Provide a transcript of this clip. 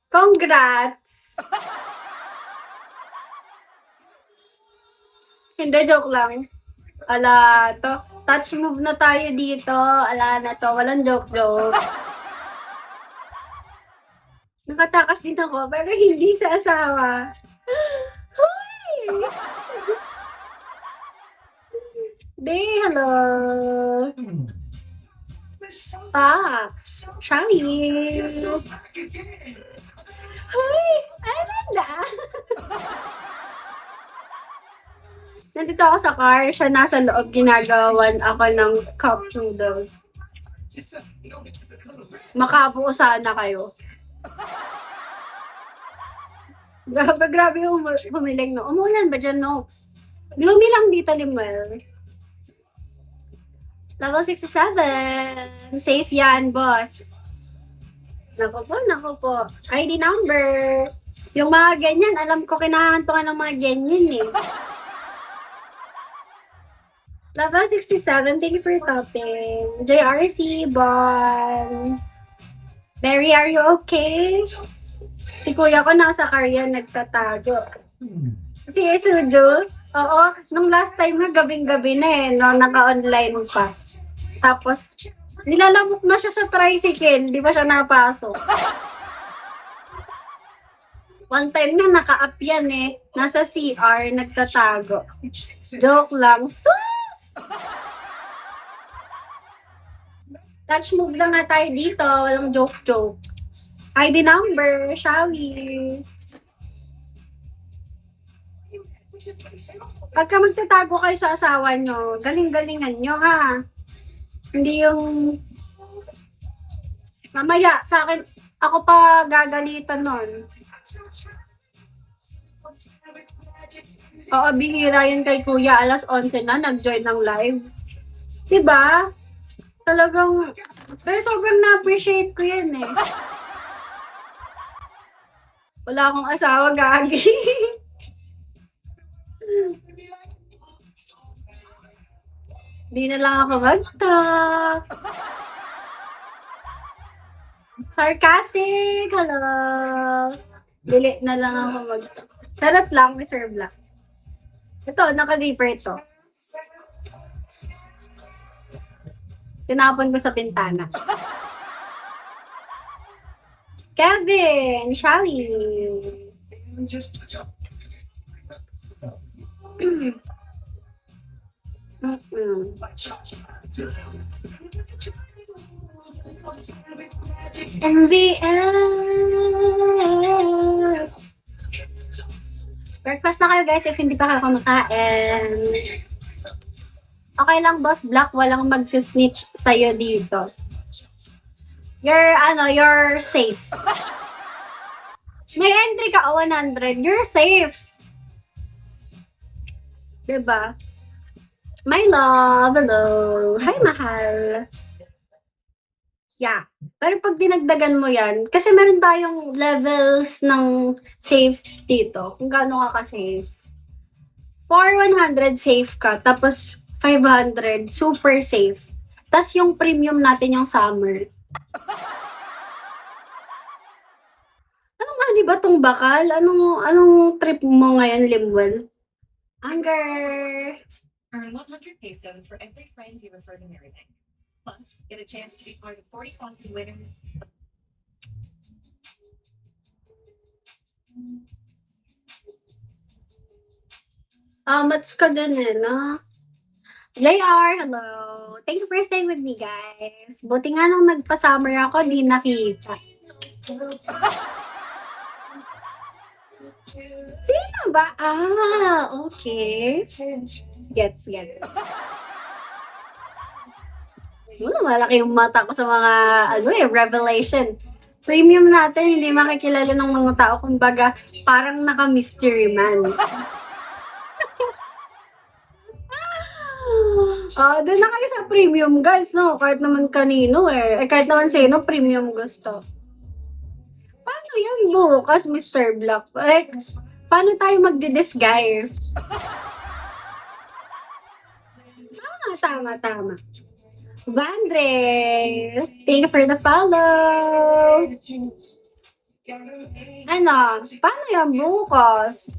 Congrats! Hindi, joke lang. Ala, to. Touch move na tayo dito. Ala na to. Walang joke-joke. Nakatakas din ako, pero hindi sa asawa. Hoy! Di, hello. Tax. Shami. Hoy! Ano na? Nandito ako sa car. Siya nasa loob. Ginagawan ako ng cup noodles. Makabuo sana kayo. Grabe yung humiling, no? Umulan ba dyan, no? Gloomy lang dito, Limuel. Level 67. Safe yan, boss. Naku po. ID number. Yung mga ganyan, alam ko kinahantungan ng mga ganyan eh. Level 67, thank you for topping. JRC, Bon. Mary, are you okay? Si kuya ko nasa karya nagtatago. Si Sujo? Oo, nung last time nga gabing-gabi na eh, no, naka-online pa. Tapos, nilalamok na siya sa tricycle, di ba siya napasok? One time na naka-up yan eh, nasa CR, nagtatago. Joke lang. Sus! Touch move lang nga tayo dito, walang joke-joke. ID number, shall we? Pagka magtatago kayo sa asawa nyo, galing-galingan nyo ha. Hindi yung mamaya sa akin, ako pa gagalitan nun. Oo, bihira yun kay kuya, alas 11 na, nag-join ng live. Diba? Talagang, pero sobrang na-appreciate ko yan eh. Wala akong asawa, gagi. Di na lang ako mag-talk. Sarcastic, hello. Dili na lang ako mag-talk. Sarap lang, Mr. Black. Ito, naka-zipper ito. Tinapon ko sa bintana. Kevin, Shally. MVL. Breakfast na kayo guys if hindi pa kayo kumakain. Okay lang, Boss Black, walang magsisnitch sa'yo dito. You're safe. May entry ka, 100, you're safe. Diba? My love, hello. Hi, mahal. Yeah. Pero pag dinagdagan mo yan, kasi meron tayong levels ng safe dito. Kung gaano ka ka-safe. For 100, safe ka. Tapos, 500, super safe. Tapos yung premium natin yung summer. Anong ani ba tong bakal? Anong trip mo ngayon, Limwell? Anger! Earn 100 pesos for every friend you refer to Marybank. Plus, get a chance to be part of 40,000 winners. Mats ka din eh, no? JR, hello. Thank you for staying with me, guys. Buti nga nung nagpa-summer ako, di nakita. Sino ba? Okay. Gets. Malaki yung mata ko sa mga, revelation. Premium natin, hindi makikilala ng mga tao. Kumbaga, parang naka-mystery man. Doon na kayo sa premium, guys, no? Kahit naman kanino kahit naman sino, premium gusto. Paano yan bukas, Mr. Black? Paano tayo magdi-disguise? Tama. Vandre, thank you for the follow. Ano? Paano yan bukas?